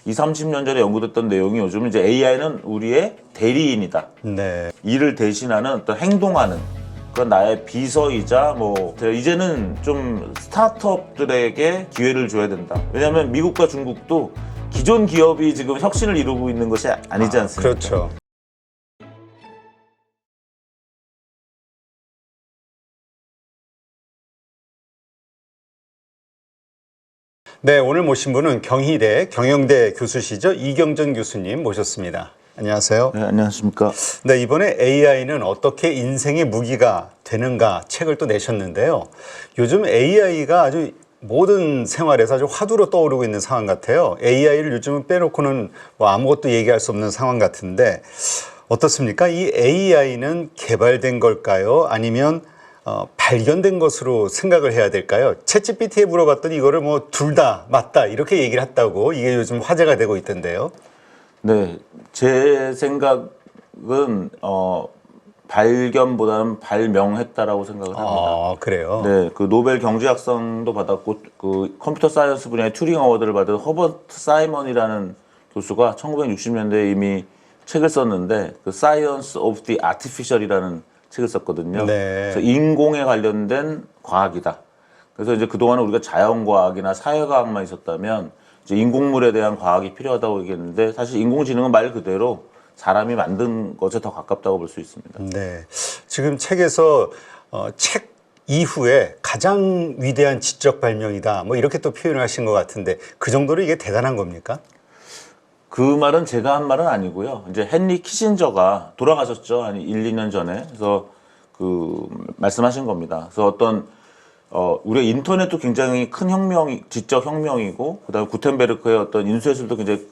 20, 30년 전에 연구됐던 내용이 요즘 이제 AI는 우리의 대리인이다. 네. 일을 대신하는 어떤 행동하는 그런 나의 비서이자 뭐 이제는 좀 스타트업들에게 기회를 줘야 된다. 왜냐하면 미국과 중국도 기존 기업이 지금 혁신을 이루고 있는 것이 아니지 않습니까? 그렇죠. 네, 오늘 모신 분은 경희대 경영대 교수시죠. 이경전 교수님 모셨습니다. 안녕하세요. 네, 안녕하십니까. 네, 이번에 AI는 어떻게 인생의 무기가 되는가 책을 또 내셨는데요. 요즘 AI가 아주 모든 생활에서 아주 화두로 떠오르고 있는 상황 같아요. AI를 요즘은 빼놓고는 뭐 아무것도 얘기할 수 없는 상황 같은데 어떻습니까? 이 AI는 개발된 걸까요? 아니면 발견된 것으로 생각을 해야 될까요? 챗GPT에 물어봤더니 이거를 뭐 둘 다 맞다 이렇게 얘기를 했다고 이게 요즘 화제가 되고 있던데요. 네, 제 생각은 발견보다는 발명했다라고 생각을 합니다. 아, 그래요? 네, 그 노벨 경제학상도 받았고 그 컴퓨터 사이언스 분야의 튜링 어워드를 받은 허버트 사이먼이라는 교수가 1960년대에 이미 책을 썼는데 그 Science of the Artificial이라는 책을 썼거든요. 네. 그래서 인공에 관련된 과학이다. 그래서 이제 그동안 우리가 자연과학이나 사회과학만 있었다면 이제 인공물에 대한 과학이 필요하다고 얘기했는데 사실 인공지능은 말 그대로 사람이 만든 것에 더 가깝다고 볼 수 있습니다. 네. 지금 책에서 책 이후에 가장 위대한 지적 발명이다. 뭐 이렇게 또 표현을 하신 것 같은데 그 정도로 이게 대단한 겁니까? 그 말은 제가 한 말은 아니고요. 이제 헨리 키신저가 돌아가셨죠. 한 1, 2년 전에. 그래서 그 말씀하신 겁니다. 그래서 어떤 우리가 인터넷도 굉장히 큰 지적 혁명이고 그다음에 구텐베르크의 어떤 인수해설도 굉장히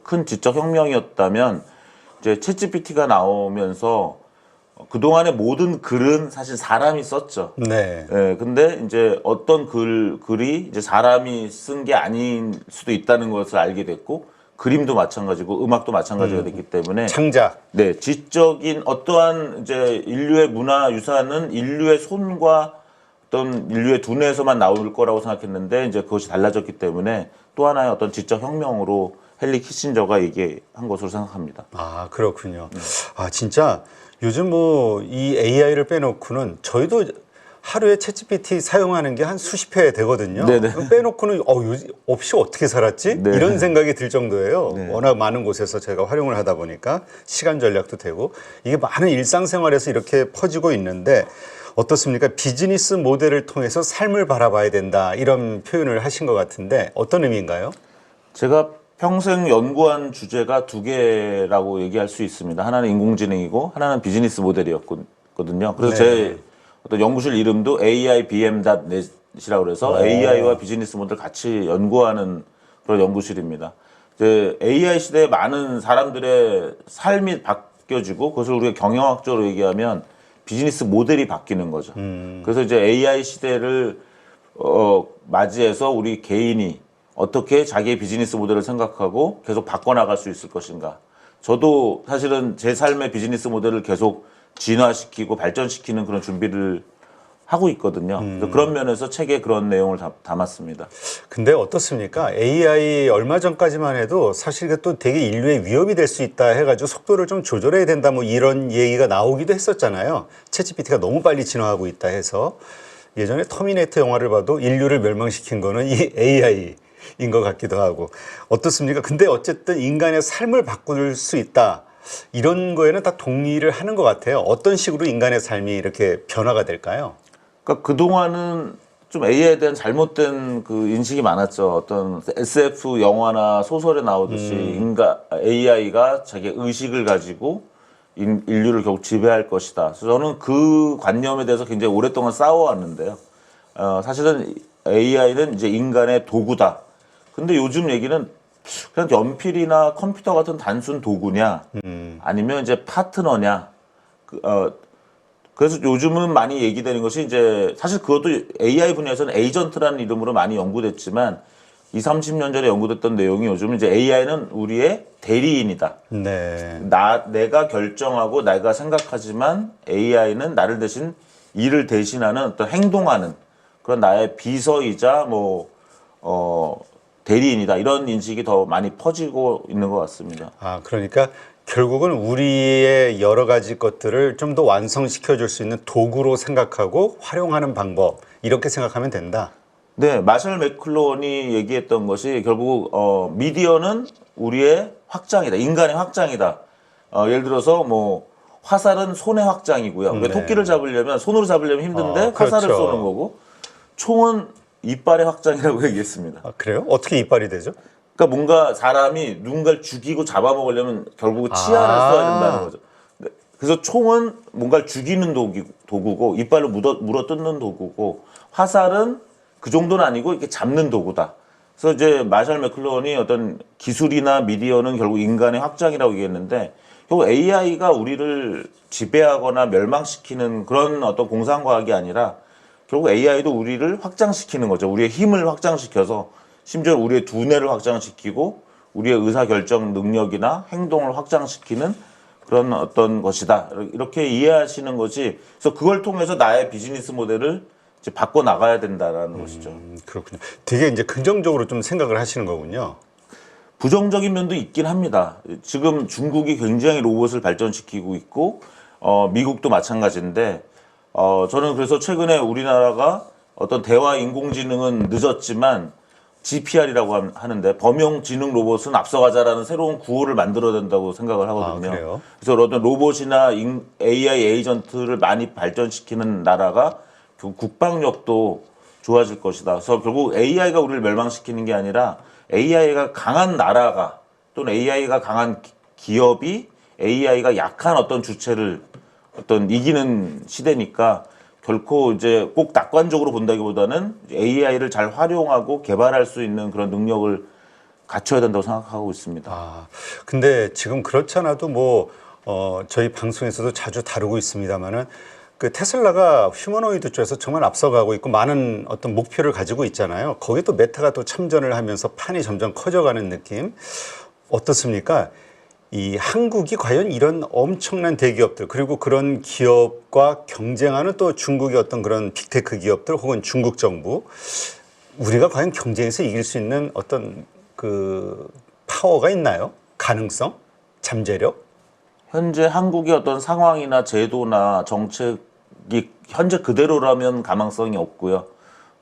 큰 지적 혁명이었다면 이제 챗GPT가 나오면서 그동안의 모든 글은 사실 사람이 썼죠. 네. 예, 근데 이제 어떤 글이 이제 사람이 쓴 게 아닐 수도 있다는 것을 알게 됐고 그림도 마찬가지고 음악도 마찬가지가 됐기 때문에 창작. 네, 지적인 어떠한 이제 인류의 문화 유산은 인류의 손과 어떤 인류의 두뇌에서만 나올 거라고 생각했는데 이제 그것이 달라졌기 때문에 또 하나의 어떤 지적 혁명으로 헨리 키신저가 얘기한 것으로 생각합니다. 아, 그렇군요. 아, 진짜 요즘 뭐 이 AI를 빼놓고는 저희도 하루에 챗GPT 사용하는 게 한 수십 회 되거든요. 네네. 그럼 빼놓고는 없이 어떻게 살았지? 네. 이런 생각이 들 정도예요. 네. 워낙 많은 곳에서 제가 활용을 하다 보니까 시간 전략도 되고 이게 많은 일상생활에서 이렇게 퍼지고 있는데 어떻습니까? 비즈니스 모델을 통해서 삶을 바라봐야 된다 이런 표현을 하신 것 같은데 어떤 의미인가요? 제가 평생 연구한 주제가 두 개라고 얘기할 수 있습니다. 하나는 인공지능이고 하나는 비즈니스 모델이었거든요. 그래서 네. 제 어떤 연구실 이름도 AIBM.net이라고 그래서 AI와 비즈니스 모델 같이 연구하는 그런 연구실입니다. 이제 AI 시대에 많은 사람들의 삶이 바뀌어지고 그것을 우리가 경영학적으로 얘기하면 비즈니스 모델이 바뀌는 거죠. 그래서 이제 AI 시대를 맞이해서 우리 개인이 어떻게 자기의 비즈니스 모델을 생각하고 계속 바꿔나갈 수 있을 것인가. 저도 사실은 제 삶의 비즈니스 모델을 계속 진화시키고 발전시키는 그런 준비를 하고 있거든요. 그래서 그런 면에서 책에 그런 내용을 담았습니다. 근데 어떻습니까? AI 얼마 전까지만 해도 사실 이게 또 되게 인류의 위협이 될 수 있다 해가지고 속도를 좀 조절해야 된다 뭐 이런 얘기가 나오기도 했었잖아요. 챗GPT가 너무 빨리 진화하고 있다 해서 예전에 터미네이터 영화를 봐도 인류를 멸망시킨 거는 이 AI인 것 같기도 하고 어떻습니까? 근데 어쨌든 인간의 삶을 바꿀 수 있다. 이런 거에는 다 동의를 하는 것 같아요. 어떤 식으로 인간의 삶이 이렇게 변화가 될까요? 그러니까 그동안은 좀 AI에 대한 잘못된 그 인식이 많았죠. 어떤 SF 영화나 소설에 나오듯이 AI가 자기 의식을 가지고 인류를 결국 지배할 것이다. 그래서 저는 그 관념에 대해서 굉장히 오랫동안 싸워왔는데요. 사실은 AI는 이제 인간의 도구다. 근데 요즘 얘기는 그냥 연필이나 컴퓨터 같은 단순 도구냐, 아니면 이제 파트너냐. 그래서 요즘은 많이 얘기되는 것이 이제 사실 그것도 AI 분야에서는 에이전트라는 이름으로 많이 연구됐지만 20, 30년 전에 연구됐던 내용이 요즘은 이제 AI는 우리의 대리인이다. 네. 내가 결정하고 내가 생각하지만 AI는 나를 대신 일을 대신하는 어떤 행동하는 그런 나의 비서이자 대리인이다 이런 인식이 더 많이 퍼지고 있는 것 같습니다. 아, 그러니까 결국은 우리의 여러 가지 것들을 좀 더 완성시켜 줄 수 있는 도구로 생각하고 활용하는 방법 이렇게 생각하면 된다. 네, 마셜 맥클론이 얘기했던 것이 결국 미디어는 우리의 확장이다, 인간의 확장이다. 예를 들어서 뭐 화살은 손의 확장이고요. 네. 토끼를 잡으려면 손으로 잡으려면 힘든데 화살을 그렇죠. 쏘는 거고, 총은 이빨의 확장이라고 얘기했습니다. 아, 그래요? 어떻게 이빨이 되죠? 그러니까 뭔가 사람이 누군가를 죽이고 잡아먹으려면 결국 치아를 써야 된다는 거죠. 그래서 총은 뭔가를 죽이는 도구고, 이빨로 물어 뜯는 도구고, 화살은 그 정도는 아니고 이렇게 잡는 도구다. 그래서 이제 마셜 맥클론이 어떤 기술이나 미디어는 결국 인간의 확장이라고 얘기했는데, 결국 AI가 우리를 지배하거나 멸망시키는 그런 어떤 공상과학이 아니라 결국 AI도 우리를 확장시키는 거죠. 우리의 힘을 확장시켜서 심지어 우리의 두뇌를 확장시키고 우리의 의사결정 능력이나 행동을 확장시키는 그런 어떤 것이다. 이렇게 이해하시는 것이, 그래서 그걸 통해서 나의 비즈니스 모델을 이제 바꿔 나가야 된다라는 것이죠. 그렇군요. 되게 이제 긍정적으로 좀 생각을 하시는 거군요. 부정적인 면도 있긴 합니다. 지금 중국이 굉장히 로봇을 발전시키고 있고, 미국도 마찬가지인데, 저는 그래서 최근에 우리나라가 어떤 대화 인공지능은 늦었지만 GPR이라고 하는데 범용지능 로봇은 앞서가자라는 새로운 구호를 만들어야 된다고 생각을 하거든요. 아, 그래요? 그래서 어떤 로봇이나 AI 에이전트를 많이 발전시키는 나라가 국방력도 좋아질 것이다. 그래서 결국 AI가 우리를 멸망시키는 게 아니라 AI가 강한 나라가 또는 AI가 강한 기업이 AI가 약한 어떤 주체를 어떤 이기는 시대니까 결코 이제 꼭 낙관적으로 본다기보다는 AI를 잘 활용하고 개발할 수 있는 그런 능력을 갖춰야 된다고 생각하고 있습니다. 아, 근데 지금 그렇지 않아도 뭐, 저희 방송에서도 자주 다루고 있습니다만은 그 테슬라가 휴머노이드 쪽에서 정말 앞서가고 있고 많은 어떤 목표를 가지고 있잖아요. 거기에 또 메타가 또 참전을 하면서 판이 점점 커져가는 느낌. 어떻습니까? 이 한국이 과연 이런 엄청난 대기업들 그리고 그런 기업과 경쟁하는 또 중국의 어떤 그런 빅테크 기업들 혹은 중국 정부 우리가 과연 경쟁에서 이길 수 있는 어떤 그 파워가 있나요? 가능성? 잠재력? 현재 한국의 어떤 상황이나 제도나 정책이 현재 그대로라면 가망성이 없고요.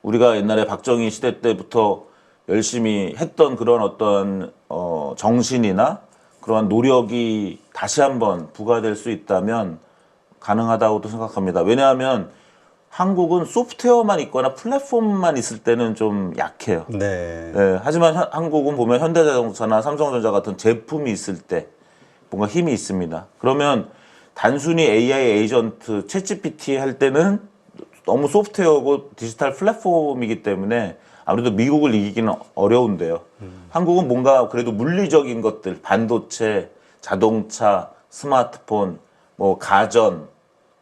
우리가 옛날에 박정희 시대 때부터 열심히 했던 그런 어떤 정신이나 그러한 노력이 다시 한번 부과될 수 있다면 가능하다고도 생각합니다. 왜냐하면 한국은 소프트웨어만 있거나 플랫폼만 있을 때는 좀 약해요. 네. 네, 하지만 한국은 보면 현대자동차나 삼성전자 같은 제품이 있을 때 뭔가 힘이 있습니다. 그러면 단순히 AI 에이전트, 챗GPT 할 때는 너무 소프트웨어고 디지털 플랫폼이기 때문에 아무래도 미국을 이기기는 어려운데요. 한국은 뭔가 그래도 물리적인 것들, 반도체, 자동차, 스마트폰, 뭐 가전,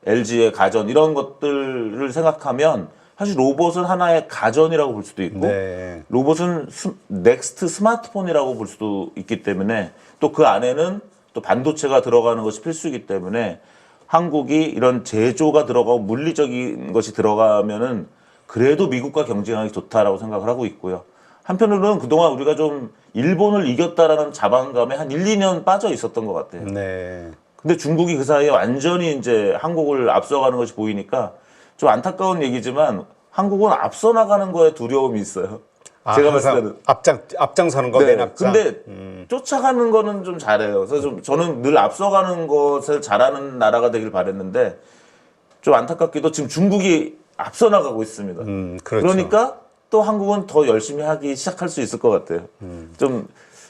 LG의 가전 이런 것들을 생각하면 사실 로봇은 하나의 가전이라고 볼 수도 있고 네. 로봇은 넥스트 스마트폰이라고 볼 수도 있기 때문에 또 그 안에는 또 반도체가 들어가는 것이 필수이기 때문에 한국이 이런 제조가 들어가고 물리적인 것이 들어가면은 그래도 미국과 경쟁하기 좋다라고 생각을 하고 있고요. 한편으로는 그동안 우리가 좀 일본을 이겼다라는 자만감에 한 1, 2년 빠져 있었던 것 같아요. 네. 근데 중국이 그 사이에 완전히 이제 한국을 앞서가는 것이 보이니까 좀 안타까운 얘기지만 한국은 앞서 나가는 거에 두려움이 있어요. 아, 제가 봤을 때는. 앞장서는 거 맨 앞장. 근데 쫓아가는 거는 좀 잘해요. 그래서 좀 저는 늘 앞서가는 것을 잘하는 나라가 되길 바랬는데 좀 안타깝게도 지금 중국이 앞서 나가고 있습니다. 그렇죠. 그러니까 또 한국은 더 열심히 하기 시작할 수 있을 것 같아요. 좀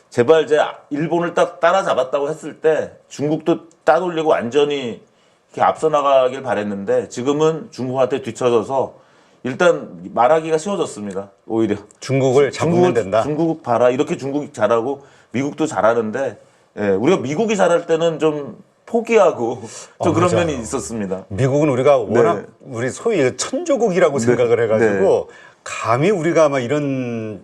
제발 이제 일본을 딱 따라잡았다고 했을 때 중국도 따돌리고 완전히 이렇게 앞서 나가길 바랬는데 지금은 중국한테 뒤쳐져서 일단 말하기가 쉬워졌습니다. 오히려 중국을 잡으면 된다. 중국 봐라 이렇게 중국이 잘하고 미국도 잘하는데 예, 우리가 미국이 잘할 때는 좀 포기하고 좀 그런 맞아요. 면이 있었습니다. 미국은 우리가 워낙 네. 우리 소위 천조국이라고 생각을 해가지고 감히 우리가 아마 이런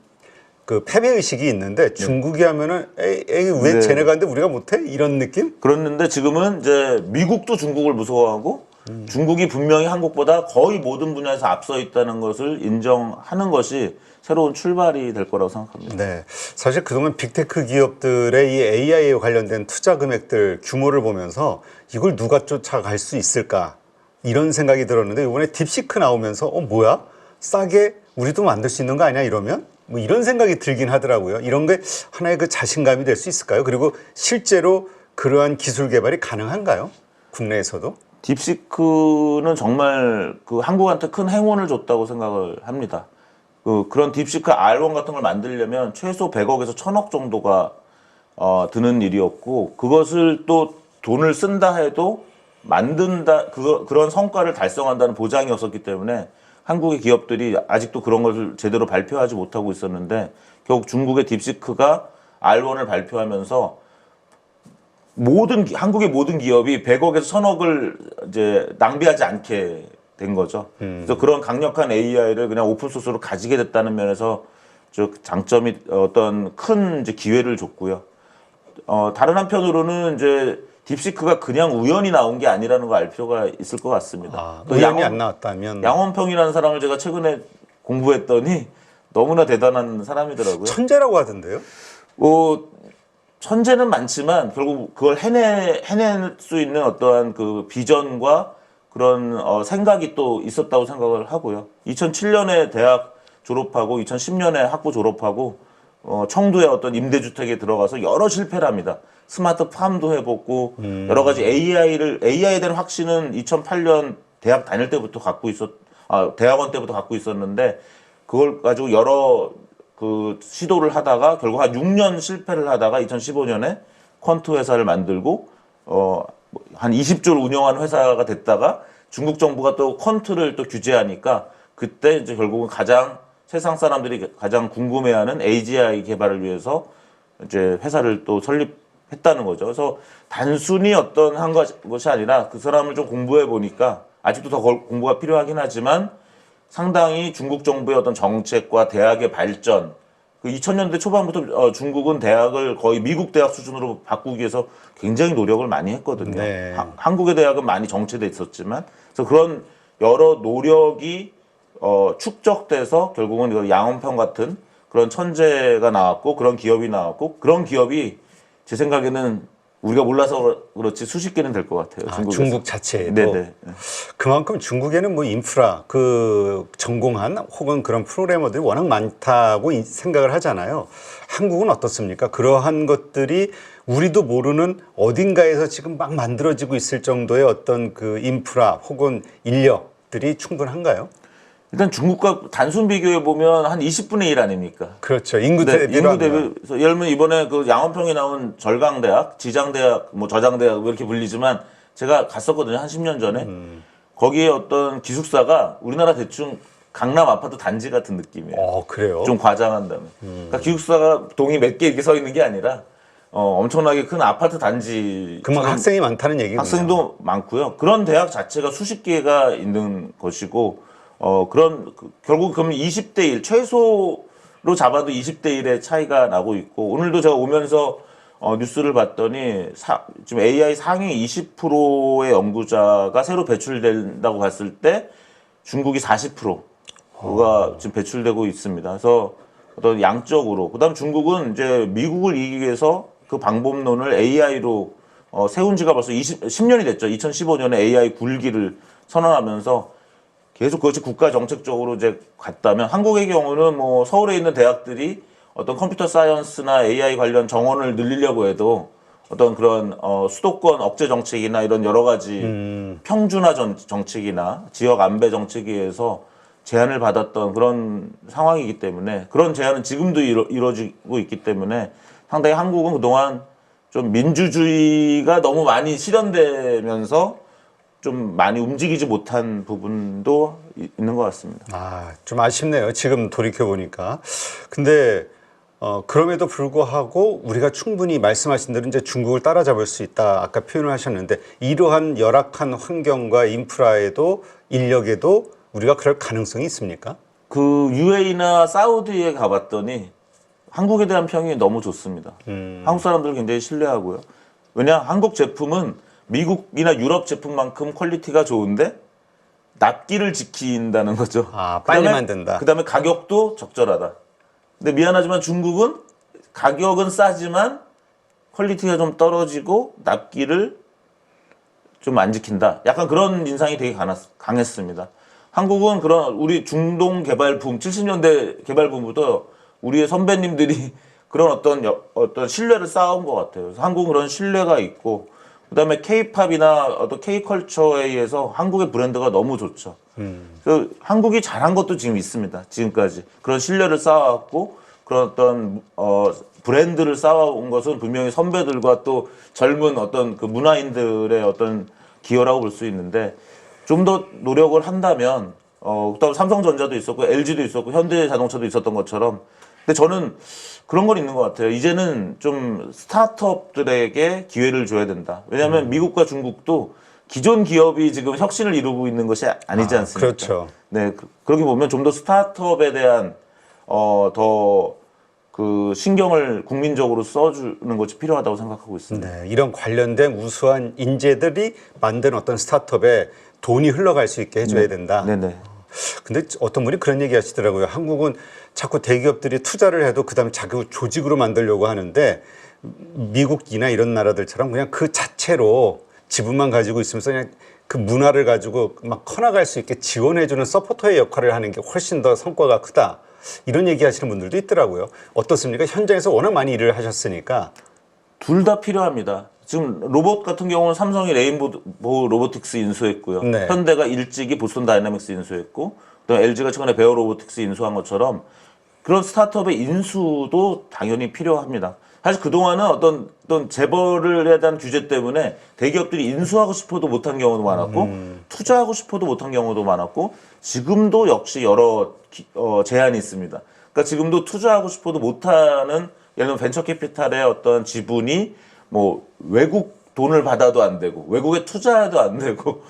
그 패배 의식이 있는데 중국이 하면은 에이 왜 네. 쟤네가 하는데 우리가 못해 이런 느낌? 그랬는데 지금은 이제 미국도 중국을 무서워하고 중국이 분명히 한국보다 거의 모든 분야에서 앞서 있다는 것을 인정하는 것이 새로운 출발이 될 거라고 생각합니다. 네. 사실 그동안 빅테크 기업들의 이 AI에 관련된 투자 금액들 규모를 보면서 이걸 누가 쫓아갈 수 있을까 이런 생각이 들었는데 이번에 딥시크 나오면서 뭐야? 싸게 우리도 만들 수 있는 거 아니야 이러면? 뭐 이런 생각이 들긴 하더라고요. 이런 게 하나의 그 자신감이 될 수 있을까요? 그리고 실제로 그러한 기술 개발이 가능한가요? 국내에서도? 딥시크는 정말 그 한국한테 큰 행운을 줬다고 생각을 합니다. 그런 딥시크 R1 같은 걸 만들려면 최소 100억에서 1000억 정도가 드는 일이었고, 그것을 또 돈을 쓴다 해도 만든다, 그런 성과를 달성한다는 보장이 없었기 때문에 한국의 기업들이 아직도 그런 것을 제대로 발표하지 못하고 있었는데, 결국 중국의 딥시크가 R1을 발표하면서 한국의 모든 기업이 100억에서 1000억을 이제 낭비하지 않게 된 거죠. 그래서 그런 강력한 AI를 그냥 오픈소스로 가지게 됐다는 면에서 장점이 어떤 큰 이제 기회를 줬고요. 다른 한편으로는 이제 딥시크가 그냥 우연히 나온 게 아니라는 걸 알 필요가 있을 것 같습니다. 또 우연히 안 나왔다면 양원평이라는 사람을 제가 최근에 공부했더니 너무나 대단한 사람이더라고요. 천재라고 하던데요? 천재는 많지만 결국 그걸 해낼 수 있는 어떠한 그 비전과 그런 생각이 또 있었다고 생각을 하고요. 2007년에 대학 졸업하고 2010년에 학부 졸업하고 청두의 어떤 임대주택에 들어가서 여러 실패를 합니다. 스마트 팜도 해보고 여러 가지 AI에 대한 확신은 2008년 대학 다닐 때부터 대학원 때부터 갖고 있었는데 그걸 가지고 여러 그 시도를 하다가 결국 한 6년 실패를 하다가 2015년에 퀀트 회사를 만들고 한 20조를 운영하는 회사가 됐다가 중국 정부가 또 퀀트를 또 규제하니까 그때 이제 결국은 세상 사람들이 가장 궁금해하는 AGI 개발을 위해서 이제 회사를 또 설립했다는 거죠. 그래서 단순히 한 것이 아니라 그 사람을 좀 공부해 보니까 아직도 더 공부가 필요하긴 하지만 상당히 중국 정부의 어떤 정책과 대학의 발전, 그 2000년대 초반부터 중국은 대학을 거의 미국 대학 수준으로 바꾸기 위해서 굉장히 노력을 많이 했거든요. 네. 한국의 대학은 많이 정체돼 있었지만, 그래서 그런 여러 노력이 축적돼서 결국은 양원평 같은 그런 천재가 나왔고 그런 기업이 나왔고 그런 기업이 제 생각에는 우리가 몰라서 그렇지 수십 개는 될 것 같아요. 중국 자체에도. 네네. 그만큼 중국에는 뭐 인프라 전공한 혹은 그런 프로그래머들이 워낙 많다고 생각을 하잖아요. 한국은 어떻습니까? 그러한 것들이 우리도 모르는 어딘가에서 지금 막 만들어지고 있을 정도의 어떤 그 인프라 혹은 인력들이 충분한가요? 일단 중국과 단순 비교해 보면 한 20분의 1 아닙니까? 그렇죠. 인구 대비로 인구 대비. 예를 들면 이번에 그 양원평에 나온 절강대학, 지장대학, 뭐 저장대학 이렇게 불리지만 제가 갔었거든요. 한 10년 전에. 거기에 어떤 기숙사가 우리나라 대충 강남 아파트 단지 같은 느낌이에요. 그래요? 좀 과장한다면. 그러니까 기숙사가 동이 몇 개 이렇게 서 있는 게 아니라 엄청나게 큰 아파트 단지. 그만큼 학생이 많다는 얘기군요. 학생도 많고요. 그런 대학 자체가 수십 개가 있는 것이고 결국 그럼 20대 1 최소로 잡아도 20대 1의 차이가 나고 있고 오늘도 제가 오면서 뉴스를 봤더니 지금 AI 상위 20%의 연구자가 새로 배출된다고 봤을 때 중국이 40%가 지금 배출되고 있습니다. 그래서 어떤 양적으로 그다음 중국은 이제 미국을 이기기 위해서 그 방법론을 AI로 세운 지가 벌써 10년이 됐죠. 2015년에 AI 굴기를 선언하면서 계속 그것이 국가 정책적으로 이제 갔다면 한국의 경우는 뭐 서울에 있는 대학들이 어떤 컴퓨터 사이언스나 AI 관련 정원을 늘리려고 해도 어떤 그런 수도권 억제 정책이나 이런 여러 가지 평준화 정책이나 지역 안배 정책에 의해서 제한을 받았던 그런 상황이기 때문에 그런 제한은 지금도 이루어지고 있기 때문에 상당히 한국은 그동안 좀 민주주의가 너무 많이 실현되면서 좀 많이 움직이지 못한 부분도 있는 것 같습니다. 좀 아쉽네요. 지금 돌이켜보니까. 근데 그럼에도 불구하고 우리가 충분히 말씀하신 대로 이제 중국을 따라잡을 수 있다. 아까 표현을 하셨는데 이러한 열악한 환경과 인프라에도 인력에도 우리가 그럴 가능성이 있습니까? 그 UAE나 사우디에 가봤더니 한국에 대한 평이 너무 좋습니다. 한국 사람들 굉장히 신뢰하고요. 왜냐 한국 제품은 미국이나 유럽 제품만큼 퀄리티가 좋은데 납기를 지킨다는 거죠. 아, 빨리 만든다. 그다음에 가격도 적절하다. 근데 미안하지만 중국은 가격은 싸지만 퀄리티가 좀 떨어지고 납기를 좀 안 지킨다. 약간 그런 인상이 되게 강했습니다. 한국은 그런 우리 중동 개발 붐, 70년대 개발 붐부터 우리의 선배님들이 그런 어떤 신뢰를 쌓아온 것 같아요. 그래서 한국은 그런 신뢰가 있고, 그다음에 K-팝이나 어떤 K-컬처에 의해서 한국의 브랜드가 너무 좋죠. 그래서 한국이 잘한 것도 지금 있습니다. 지금까지 그런 신뢰를 쌓아왔고 그런 어떤 브랜드를 쌓아온 것은 분명히 선배들과 또 젊은 어떤 그 문화인들의 어떤 기여라고 볼 수 있는데, 좀 더 노력을 한다면 그다음 삼성전자도 있었고 LG도 있었고 현대자동차도 있었던 것처럼. 근데 저는 그런 건 있는 것 같아요. 이제는 좀 스타트업들에게 기회를 줘야 된다. 왜냐하면 미국과 중국도 기존 기업이 지금 혁신을 이루고 있는 것이 아니지 않습니까? 그렇죠. 네, 그렇게 보면 좀 더 스타트업에 대한 더 그 신경을 국민적으로 써주는 것이 필요하다고 생각하고 있습니다. 네, 이런 관련된 우수한 인재들이 만든 어떤 스타트업에 돈이 흘러갈 수 있게 해줘야 된다. 네네. 근데 어떤 분이 그런 얘기 하시더라고요. 한국은 자꾸 대기업들이 투자를 해도 그다음에 자기 조직으로 만들려고 하는데 미국이나 이런 나라들처럼 그냥 그 자체로 지분만 가지고 있으면서 그냥 그 문화를 가지고 막 커나갈 수 있게 지원해주는 서포터의 역할을 하는 게 훨씬 더 성과가 크다. 이런 얘기 하시는 분들도 있더라고요. 어떻습니까? 현장에서 워낙 많이 일을 하셨으니까. 둘 다 필요합니다. 지금 로봇 같은 경우는 삼성이 레인보우 로보틱스 인수했고요. 네. 현대가 일찍이 보스턴 다이나믹스 인수했고, 또 LG가 최근에 베어 로보틱스 인수한 것처럼 그런 스타트업의 인수도 당연히 필요합니다. 사실 그동안은 어떤 재벌에 대한 규제 때문에 대기업들이 인수하고 싶어도 못한 경우도 많았고, 투자하고 싶어도 못한 경우도 많았고, 지금도 역시 여러 제한이 있습니다. 그러니까 지금도 투자하고 싶어도 못하는, 예를 들면 벤처 캐피탈의 어떤 지분이 뭐 외국 돈을 받아도 안 되고 외국에 투자해도 안 되고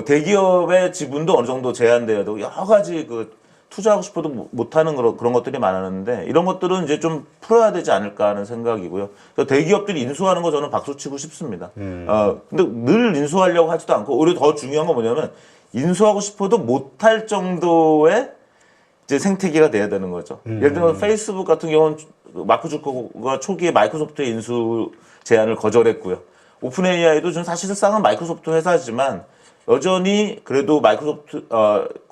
대기업의 지분도 어느 정도 제한돼야 되고 여러 가지 그 투자하고 싶어도 못하는 그런 것들이 많았는데, 이런 것들은 이제 좀 풀어야 되지 않을까 하는 생각이고요. 그래서 대기업들이 인수하는 거 저는 박수치고 싶습니다. 근데 늘 인수하려고 하지도 않고, 오히려 더 중요한 건 뭐냐면 인수하고 싶어도 못할 정도의 이제 생태계가 돼야 되는 거죠. 예를 들면 페이스북 같은 경우는 마크 주커버가 초기에 마이크로소프트의 인수 제안을 거절했고요. 오픈 AI도 좀 사실상은 마이크로소프트 회사지만 여전히 그래도 마이크로소프트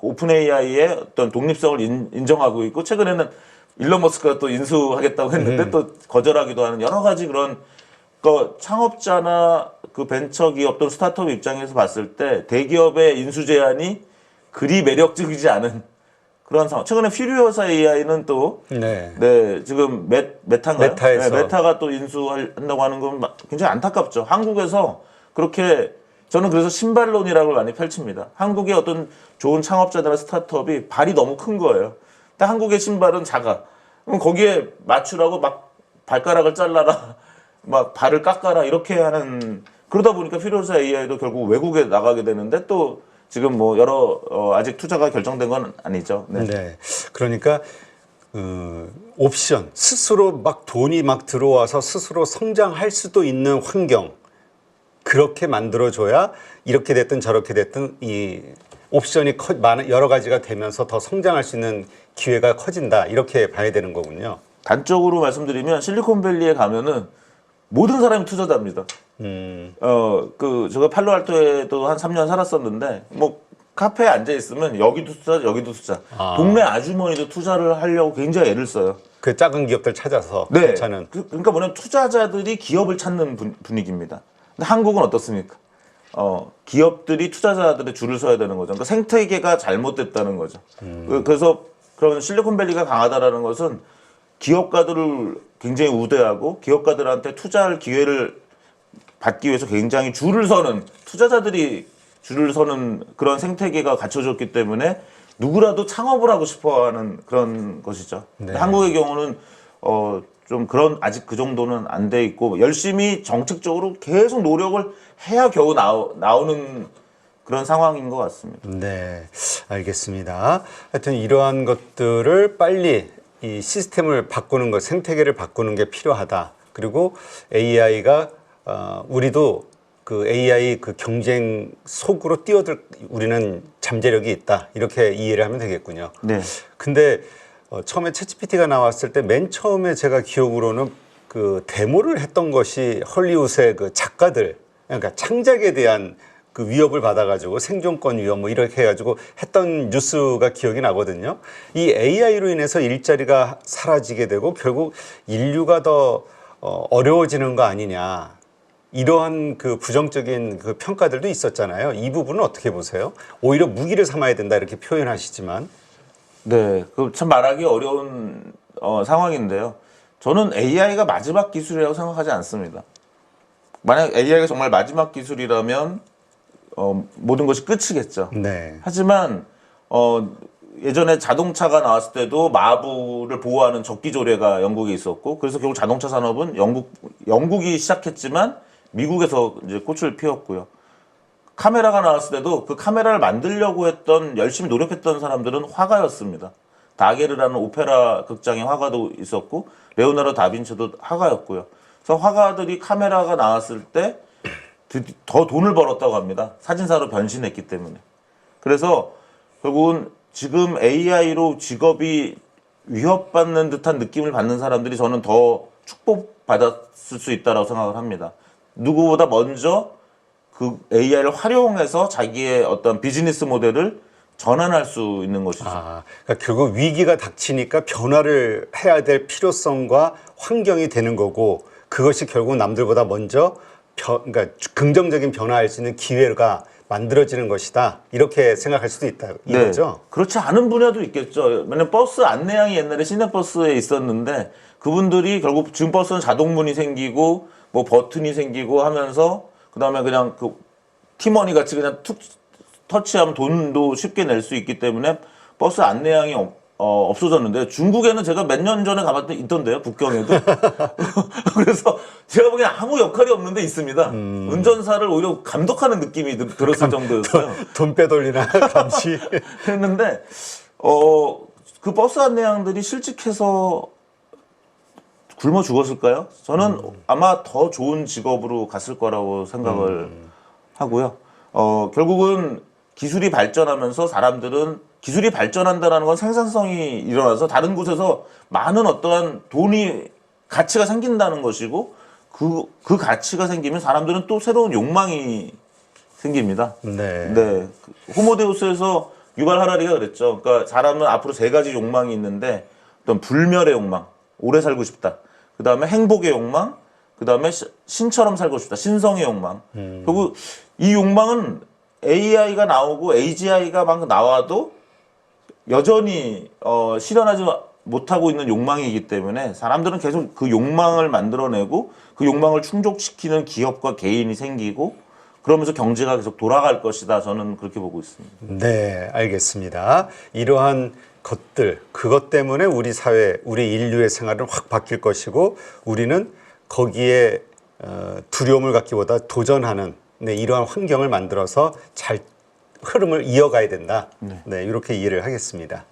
오픈 AI의 어떤 독립성을 인정하고 있고, 최근에는 일론 머스크가 또 인수하겠다고 했는데 또 거절하기도 하는 여러 가지 그런 창업자나 그 벤처 기업 또는 스타트업 입장에서 봤을 때 대기업의 인수 제한이 그리 매력적이지 않은 그런 상황. 최근에 퓨리오사 AI는 또 지금 메타인가요? 메타에서. 네, 메타가 또 인수한다고 하는 건 굉장히 안타깝죠. 한국에서 그렇게, 저는 그래서 신발론이라고 많이 펼칩니다. 한국의 어떤 좋은 창업자들과 스타트업이 발이 너무 큰 거예요. 근데 한국의 신발은 작아. 그럼 거기에 맞추라고 막 발가락을 잘라라, 막 발을 깎아라 이렇게 하는, 그러다 보니까 퓨리오사 AI도 결국 외국에 나가게 되는데, 또 지금 뭐 여러 아직 투자가 결정된 건 아니죠. 네. 네. 그러니까 옵션, 스스로 막 돈이 막 들어와서 스스로 성장할 수도 있는 환경, 그렇게 만들어줘야 이렇게 됐든 저렇게 됐든 이 옵션이 여러 가지가 되면서 더 성장할 수 있는 기회가 커진다, 이렇게 봐야 되는 거군요. 단적으로 말씀드리면 실리콘밸리에 가면은 모든 사람이 투자자입니다. 제가 팔로알토에도 한 3년 살았었는데, 뭐 카페에 앉아 있으면 여기도 투자, 여기도 투자. 동네 아주머니도 투자를 하려고 굉장히 애를 써요. 그 작은 기업들 찾아서. 네. 괜찮은. 그러니까 뭐냐면 투자자들이 기업을 찾는 분위기입니다. 근데 한국은 어떻습니까? 기업들이 투자자들의 줄을 서야 되는 거죠. 그러니까 생태계가 잘못됐다는 거죠. 그래서 그런 실리콘밸리가 강하다라는 것은 기업가들을 굉장히 우대하고 기업가들한테 투자할 기회를 받기 위해서 굉장히 줄을 서는, 투자자들이 줄을 서는 그런 생태계가 갖춰졌기 때문에 누구라도 창업을 하고 싶어하는 그런 것이죠. 네. 한국의 경우는 좀 그런, 아직 그 정도는 안 돼 있고 열심히 정책적으로 계속 노력을 해야 겨우 나오는 그런 상황인 것 같습니다. 네, 알겠습니다. 하여튼 이러한 것들을 빨리 이 시스템을 바꾸는 것, 생태계를 바꾸는 게 필요하다. 그리고 AI가 우리도 그 AI 그 경쟁 속으로 뛰어들 우리는 잠재력이 있다 이렇게 이해를 하면 되겠군요. 네. 근데 처음에 챗GPT가 나왔을 때 맨 처음에 제가 기억으로는 그 데모를 했던 것이 헐리우드의 그 작가들 그러니까 창작에 대한 그 위협을 받아가지고 생존권 위협 뭐 이렇게 해가지고 했던 뉴스가 기억이 나거든요. 이 AI로 인해서 일자리가 사라지게 되고 결국 인류가 더 어려워지는 거 아니냐. 이러한 그 부정적인 그 평가들도 있었잖아요. 이 부분은 어떻게 보세요? 오히려 무기를 삼아야 된다 이렇게 표현하시지만. 네, 그 참 말하기 어려운 상황인데요. 저는 AI가 마지막 기술이라고 생각하지 않습니다. 만약 AI가 정말 마지막 기술이라면 모든 것이 끝이겠죠. 네. 하지만 예전에 자동차가 나왔을 때도 마부를 보호하는 적기조례가 영국에 있었고, 그래서 결국 자동차 산업은 영국이 시작했지만 미국에서 이제 꽃을 피웠고요. 카메라가 나왔을 때도 그 카메라를 만들려고 했던 열심히 노력했던 사람들은 화가였습니다. 다게르라는 오페라 극장의 화가도 있었고 레오나르도 다빈치도 화가였고요. 그래서 화가들이 카메라가 나왔을 때 더 돈을 벌었다고 합니다. 사진사로 변신했기 때문에. 그래서 결국은 지금 AI로 직업이 위협받는 듯한 느낌을 받는 사람들이 저는 더 축복받았을 수 있다고 생각을 합니다. 누구보다 먼저 그 AI를 활용해서 자기의 어떤 비즈니스 모델을 전환할 수 있는 것이죠. 그러니까 결국 위기가 닥치니까 변화를 해야 될 필요성과 환경이 되는 거고 그것이 결국 남들보다 먼저 그러니까 긍정적인 변화할 수 있는 기회가 만들어지는 것이다. 이렇게 생각할 수도 있다. 이거죠? 네. 그렇지 않은 분야도 있겠죠. 왜냐면 버스 안내양이 옛날에 시내버스에 있었는데 그분들이 결국 지금 버스는 자동문이 생기고 뭐 버튼이 생기고 하면서 그다음에 그냥 그 티머니 같이 그냥 툭 터치하면 돈도 쉽게 낼 수 있기 때문에 버스 안내양이 없어졌는데 중국에는 제가 몇 년 전에 가봤더니 있던데요. 북경에도. 그래서 제가 보기엔 아무 역할이 없는데 있습니다. 운전사를 오히려 감독하는 느낌이 들었을 정도였어요. 돈 빼돌리나 감시. 했는데 그 버스 안내양들이 실직해서 굶어 죽었을까요? 저는 아마 더 좋은 직업으로 갔을 거라고 생각을 하고요. 결국은 기술이 발전하면서 사람들은 기술이 발전한다는 건 생산성이 일어나서 다른 곳에서 많은 어떠한 돈이 가치가 생긴다는 것이고 그 가치가 생기면 사람들은 또 새로운 욕망이 생깁니다. 네. 네. 호모데우스에서 유발 하라리가 그랬죠. 그러니까 사람은 앞으로 세 가지 욕망이 있는데 어떤 불멸의 욕망, 오래 살고 싶다. 그 다음에 행복의 욕망, 그 다음에 신처럼 살고 싶다. 신성의 욕망. 결국 이 욕망은 AI가 나오고 AGI가 막 나와도 여전히 실현하지 못하고 있는 욕망이기 때문에 사람들은 계속 그 욕망을 만들어내고 그 욕망을 충족시키는 기업과 개인이 생기고 그러면서 경제가 계속 돌아갈 것이다. 저는 그렇게 보고 있습니다. 네, 알겠습니다. 이러한 것들, 그것 때문에 우리 사회, 우리 인류의 생활은 확 바뀔 것이고 우리는 거기에 두려움을 갖기보다 도전하는 이러한 환경을 만들어서 잘 흐름을 이어가야 된다. 네, 이렇게 이해를 하겠습니다.